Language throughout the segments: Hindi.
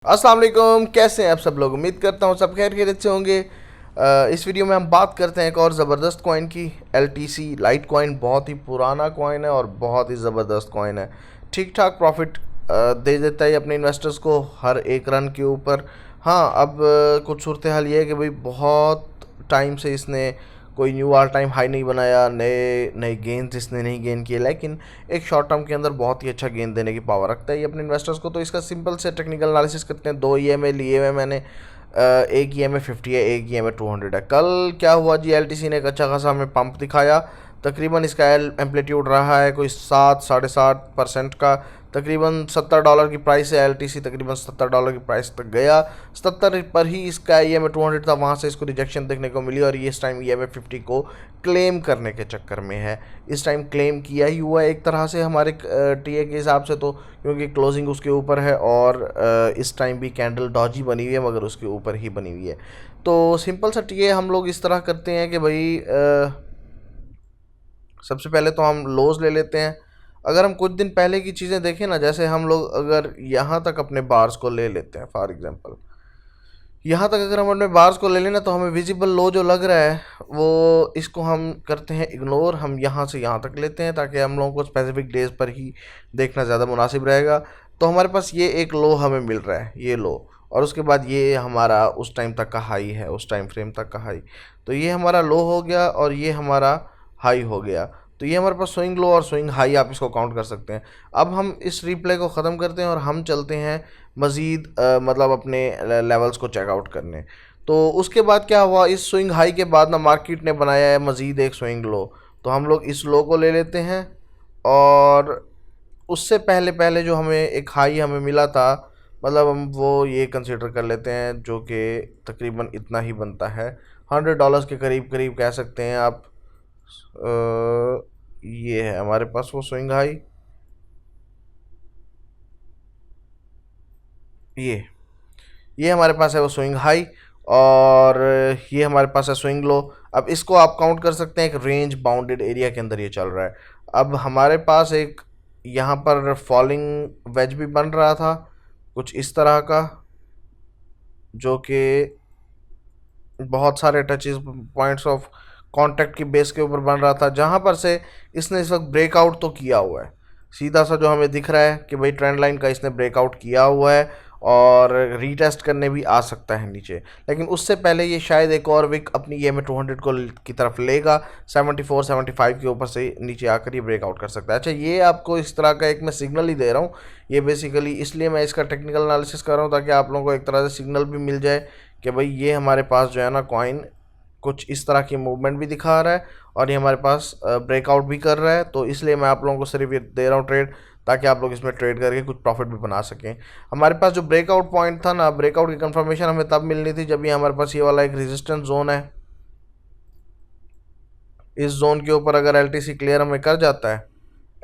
अस्सलाम वालेकुम, कैसे हैं आप सब लोग। उम्मीद करता हूँ सब खैर खैरियत से होंगे। इस वीडियो में हम बात करते हैं एक और ज़बरदस्त कॉइन की। LTC लाइट कॉइन बहुत ही पुराना कॉइन है और बहुत ही ज़बरदस्त कॉइन है। ठीक ठाक प्रॉफिट दे देता है अपने इन्वेस्टर्स को हर एक रन के ऊपर। हाँ, अब कुछ सूरत हाल ये है कि भाई बहुत टाइम से इसने कोई न्यू ऑल टाइम हाई नहीं बनाया, नए नए गेंस इसने नहीं गेन किए, लेकिन एक शॉर्ट टर्म के अंदर बहुत ही अच्छा गेंद देने की पावर रखता है ये अपने इन्वेस्टर्स को। तो इसका सिंपल से टेक्निकल एनालिसिस करते हैं। दो EMA लिए हुए मैंने, एक EMA 50 है, एक EMA 200 है। कल क्या हुआ जी, LTC ने एक अच्छा खासा हमें पंप दिखाया। तकरीबन इसका एम्पलीट्यूड रहा है कोई 7-7.5% का। तकरीबन $70 की प्राइस है LTC, तकरीबन $70 की प्राइस तक गया। 70 पर ही इसका EMA 200 था, वहाँ से इसको रिजेक्शन देखने को मिली और ये इस टाइम EMA 50 को क्लेम करने के चक्कर में है। इस टाइम क्लेम किया ही हुआ है एक तरह से हमारे TA के हिसाब से, तो क्योंकि क्लोजिंग उसके ऊपर है और इस टाइम भी कैंडल डॉजी बनी हुई है मगर उसके ऊपर ही बनी हुई है। तो सिंपल सा TA हम लोग इस तरह करते हैं कि भाई सबसे पहले तो हम लोज ले लेते हैं। अगर हम कुछ दिन पहले की चीज़ें देखें ना, जैसे हम लोग अगर यहाँ तक अपने बार्स को ले लेते हैं, फॉर एग्जांपल यहाँ तक अगर हम अपने बार्स को ले लें ना, तो हमें विजिबल लो जो लग रहा है वो इसको हम करते हैं इग्नोर। हम यहाँ से यहाँ तक लेते हैं ताकि हम लोगों को स्पेसिफिक डेज पर ही देखना ज़्यादा मुनासिब रहेगा। तो हमारे पास ये एक लो हमें मिल रहा है, ये लो, और उसके बाद ये हमारा उस टाइम तक का हाई है, उस टाइम फ्रेम तक का हाई। तो ये हमारा लो हो गया और ये हमारा हाई हो गया। तो ये हमारे पास स्विंग लो और स्विंग हाई आप इसको काउंट कर सकते हैं। अब हम इस रिप्ले को ख़त्म करते हैं और हम चलते हैं मज़ीद मतलब अपने लेवल्स को चेकआउट करने। तो उसके बाद क्या हुआ, इस स्विंग हाई के बाद ना मार्केट ने बनाया है मज़ीद एक स्विंग लो। तो हम लोग इस लो को ले लेते हैं और उससे पहले पहले जो हमें एक हाई हमें मिला था, मतलब हम वो ये कंसिडर कर लेते हैं जो कि तकरीबन इतना ही बनता है, $100 के करीब करीब कह सकते हैं आप। ये है हमारे पास वो स्विंग हाई, ये ये हमारे पास है वो स्विंग हाई, और ये हमारे पास है स्विंग लो। अब इसको आप काउंट कर सकते हैं एक रेंज बाउंडेड एरिया के अंदर ये चल रहा है। अब हमारे पास एक यहाँ पर फॉलिंग वेज भी बन रहा था कुछ इस तरह का, जो कि बहुत सारे टचेस पॉइंट्स ऑफ कांटेक्ट की बेस के ऊपर बन रहा था, जहां पर से इसने इस वक्त ब्रेकआउट तो किया हुआ है। सीधा सा जो हमें दिख रहा है कि भाई ट्रेंड लाइन का इसने ब्रेकआउट किया हुआ है और रीटेस्ट करने भी आ सकता है नीचे। लेकिन उससे पहले ये शायद एक और विक अपनी EMA 200 को की तरफ लेगा, 74-75 के ऊपर से नीचे आकर ये ब्रेकआउट कर सकता है। अच्छा, ये आपको इस तरह का एक मैं सिग्नल ही दे रहा हूँ। ये बेसिकली इसलिए मैं इसका टेक्निकल एनालिसिस कर रहा हूँ ताकि आप लोगों को एक तरह से सिग्नल भी मिल जाए कि भाई ये हमारे पास जो है ना कॉइन कुछ इस तरह की मूवमेंट भी दिखा रहा है और ये हमारे पास ब्रेकआउट भी कर रहा है। तो इसलिए मैं आप लोगों को सिर्फ ये दे रहा हूँ ट्रेड, ताकि आप लोग इसमें ट्रेड करके कुछ प्रॉफिट भी बना सकें। हमारे पास जो ब्रेकआउट पॉइंट था ना, ब्रेकआउट की कंफर्मेशन हमें तब मिलनी थी जब ये हमारे पास ये वाला एक रेजिस्टेंस जोन है। इस जोन के ऊपर अगर LTC क्लियर हमें कर जाता है,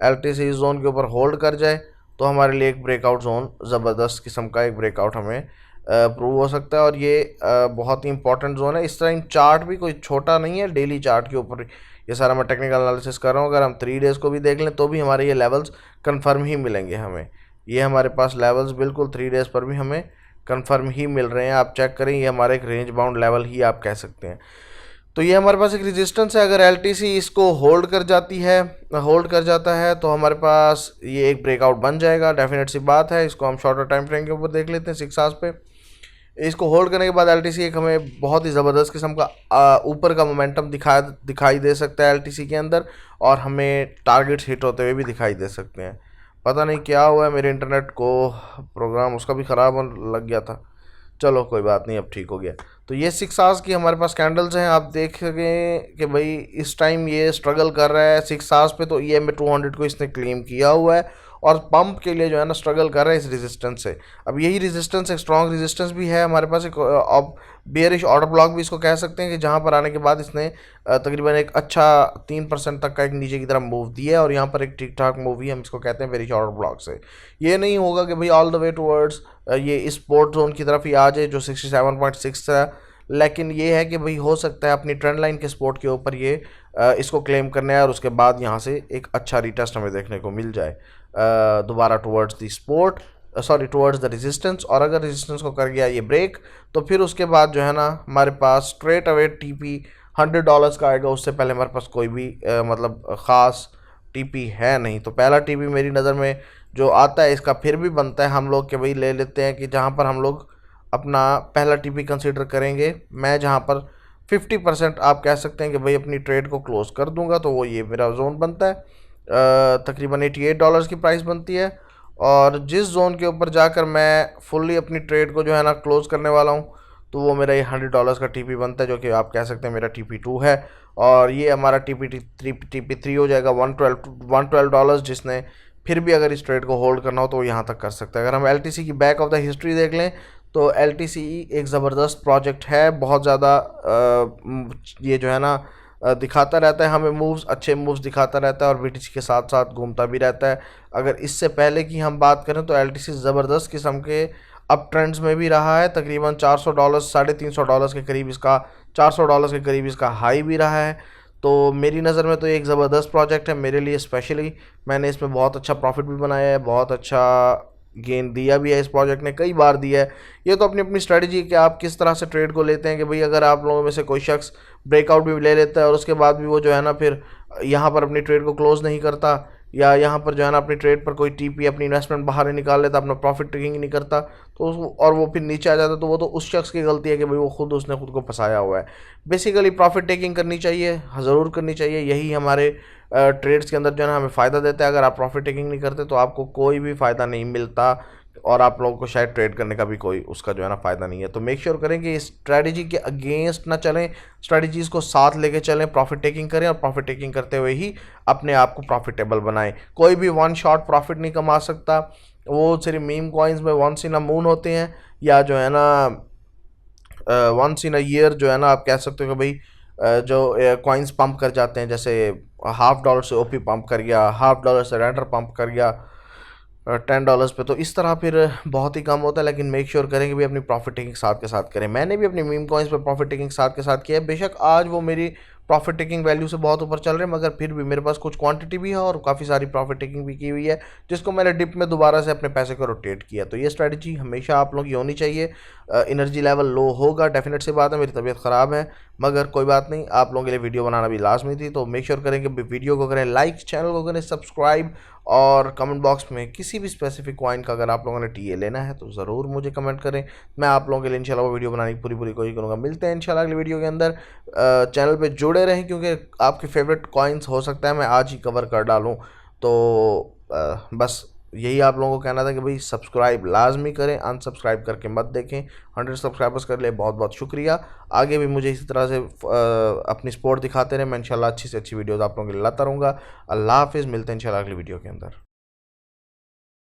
LTC इस जोन के ऊपर होल्ड कर जाए, तो हमारे लिए एक ब्रेकआउट जोन, ज़बरदस्त किस्म का एक ब्रेकआउट हमें प्रूव हो सकता है। और ये बहुत ही इंपॉर्टेंट जोन है। इस टाइम चार्ट भी कोई छोटा नहीं है, डेली चार्ट के ऊपर ये सारा मैं टेक्निकल एनालिसिस कर रहा हूँ। अगर हम 3 डेज़ को भी देख लें तो भी हमारे ये लेवल्स कंफर्म ही मिलेंगे हमें। ये हमारे पास लेवल्स बिल्कुल 3 डेज़ पर भी हमें कंफर्म ही मिल रहे हैं। आप चेक करें, ये हमारे एक रेंज बाउंड लेवल ही आप कह सकते हैं। तो ये हमारे पास एक रेजिस्टेंस है। अगर LTC इसको होल्ड कर जाती है, होल्ड कर जाता है, तो हमारे पास ये एक ब्रेकआउट बन जाएगा, डेफिनेट सी बात है। इसको हम शॉर्टर टाइम फ्रेम के ऊपर देख लेते हैं, 6 आवर्स पे। इसको होल्ड करने के बाद LTC एक हमें बहुत ही ज़बरदस्त किस्म का ऊपर का मोमेंटम दिखाई दे सकता है LTC के अंदर, और हमें टारगेट्स हिट होते हुए भी दिखाई दे सकते हैं। पता नहीं क्या हुआ है, मेरे इंटरनेट को प्रोग्राम उसका भी ख़राब होने लग गया था। चलो कोई बात नहीं, अब ठीक हो गया। तो ये 6 आवर्स की हमारे पास कैंडल्स हैं। आप देख सकें कि भाई इस टाइम ये स्ट्रगल कर रहा है 6 आवर्स पे, तो EMA 200 को इसने क्लेम किया हुआ है और पंप के लिए जो है ना स्ट्रगल कर रहा है इस रेजिस्टेंस से। अब यही रेजिस्टेंस एक स्ट्रॉन्ग रेजिस्टेंस भी है हमारे पास, एक अब बेयरिश ऑर्डर ब्लॉक भी इसको कह सकते हैं, कि जहाँ पर आने के बाद इसने तकरीबन एक अच्छा 3% तक का एक नीचे की तरफ मूव दिया है और यहाँ पर एक ठीक ठाक मूव ही हम इसको कहते हैं बेयरिश ऑर्डर ब्लॉक से। ये नहीं होगा कि भाई ऑल द वे टूवर्ड्स ये इस सपोर्ट जोन की तरफ ही आ जाए जो 67.6 है, लेकिन ये है कि भाई हो सकता है अपनी ट्रेंड लाइन के सपोर्ट के ऊपर ये इसको क्लेम करने आए और उसके बाद यहाँ से एक अच्छा रिटेस्ट हमें देखने को मिल जाए दोबारा towards the support sorry towards the resistance, और अगर रेजिस्टेंस को कर गया ये ब्रेक, तो फिर उसके बाद जो है ना हमारे पास स्ट्रेट अवे टीपी $100 का आएगा। उससे पहले हमारे पास कोई भी मतलब ख़ास टीपी है नहीं। तो पहला टीपी मेरी नज़र में जो आता है इसका फिर भी बनता है हम लोग कि भाई ले लेते हैं कि जहाँ पर हम लोग अपना पहला टीपी कंसीडर करेंगे। मैं जहाँ पर 50% आप कह सकते हैं कि भाई अपनी ट्रेड को क्लोज़ कर दूंगा, तो वो ये मेरा जोन बनता है। तकरीबन $88 की प्राइस बनती है, और जिस जोन के ऊपर जाकर मैं फुल्ली अपनी ट्रेड को जो है ना क्लोज़ करने वाला हूँ, तो वो मेरा ये $100 का टीपी बनता है, जो कि आप कह सकते हैं मेरा TP2 है। और ये हमारा TP3 हो जाएगा $112, जिसने फिर भी अगर इस ट्रेड को होल्ड करना हो तो वो यहाँ तक कर सकता है। अगर हम LTC की बैक ऑफ द हिस्ट्री देख लें तो LTC एक ज़बरदस्त प्रोजेक्ट है, बहुत ज़्यादा ये जो है ना दिखाता रहता है हमें मूव्स, अच्छे मूव्स दिखाता रहता है, और BTC के साथ साथ घूमता भी रहता है। अगर इससे पहले की हम बात करें तो LTC ज़बरदस्त किस्म के अप ट्रेंड्स में भी रहा है। तकरीबन $400 $350 के करीब इसका $400 के करीब इसका हाई भी रहा है। तो मेरी नज़र में तो एक ज़बरदस्त प्रोजेक्ट है मेरे लिए स्पेशली। मैंने इसमें बहुत अच्छा प्रॉफिट भी बनाया है, बहुत अच्छा गेन दिया भी है, इस प्रोजेक्ट ने कई बार दिया है। ये तो अपनी अपनी स्ट्रेटजी कि आप किस तरह से ट्रेड को लेते हैं कि भाई अगर आप लोगों में से कोई शख्स ब्रेकआउट भी ले लेता है और उसके बाद भी वो जो है ना फिर यहाँ पर अपनी ट्रेड को क्लोज़ नहीं करता, या यहाँ पर जो है ना अपनी ट्रेड पर कोई टीपी अपनी इन्वेस्टमेंट बाहर नहीं निकाल लेता, अपना प्रॉफिट टेकिंग नहीं करता, तो और वो फिर नीचे आ जाता, तो वो तो उस शख्स की गलती है कि भाई वो उसने खुद को फंसाया हुआ है। बेसिकली प्रॉफिट टेकिंग करनी चाहिए, ज़रूर करनी चाहिए, यही हमारे ट्रेड्स के अंदर जो है ना हमें फ़ायदा देता है। अगर आप प्रॉफिट टेकिंग नहीं करते तो आपको कोई भी फ़ायदा नहीं मिलता, और आप लोगों को शायद ट्रेड करने का भी कोई उसका जो है ना फ़ायदा नहीं है। तो मेक श्योर करें कि इस स्ट्रैटेजी के अगेंस्ट ना चलें, स्ट्रैटेजीज़ को साथ लेके चलें, प्रॉफिट टेकिंग करें, और प्रॉफिट टेकिंग करते हुए ही अपने आप को प्रॉफिटेबल बनाएं। कोई भी वन शॉट प्रॉफिट नहीं कमा सकता, वो सिर्फ मीम कॉइन्स में वंस इन अ मून होते हैं, या जो है ना वंस इन अ ईयर जो है ना आप कह सकते हो कि भाई जो कॉइन्स पंप कर जाते हैं, जैसे $50 से OP पंप कर गया, $50 से रेंडर पंप कर गया $10 पे, तो इस तरह फिर बहुत ही कम होता है। लेकिन मेक श्योर करें कि भी अपनी प्रॉफिट टेकिंग साथ के साथ करें। मैंने भी अपनी मीम कॉइन्स पे प्रॉफिट टेकिंग साथ के साथ किया है। बेशक आज वो मेरी प्रॉफिट टेकिंग वैल्यू से बहुत ऊपर चल रहे हैं, मगर फिर भी मेरे पास कुछ क्वांटिटी भी है और काफ़ी सारी प्रॉफिट टेकिंग भी की हुई है, जिसको मैंने डिप में दोबारा से अपने पैसे को रोटेट किया। तो ये स्ट्रैटेजी हमेशा आप लोगों की होनी चाहिए। एनर्जी लेवल लो होगा, डेफिनेट सी बात है, मेरी तबीयत ख़राब है, मगर कोई बात नहीं, आप लोगों के लिए वीडियो बनाना भी लाजमी थी। तो मेक श्योर करें कि वीडियो को करें लाइक, चैनल को करें सब्सक्राइब, और कमेंट बॉक्स में किसी भी स्पेसिफिक कॉइन का अगर आप लोगों ने टीए लेना है तो ज़रूर मुझे कमेंट करें। मैं आप लोगों के लिए इंशाल्लाह वो वीडियो बनाने की पूरी कोशिश करूँगा। मिलते हैं इंशाल्लाह अगली वीडियो के अंदर। चैनल पे जुड़े रहें, क्योंकि आपके फेवरेट कॉइन्स हो सकता है मैं आज ही कवर कर डालूँ। तो बस यही आप लोगों को कहना था कि भाई सब्सक्राइब लाजमी करें, अनसब्सक्राइब करके मत देखें। 100 सब्सक्राइबर्स कर ले, बहुत बहुत शुक्रिया। आगे भी मुझे इसी तरह से अपनी सपोर्ट दिखाते रहें। मैं इंशाल्लाह अच्छी से अच्छी वीडियोज़ आप लोगों के लिए लाता रहूँगा। अल्लाह हाफिज़, मिलते हैं इंशाल्लाह अगली वीडियो के अंदर।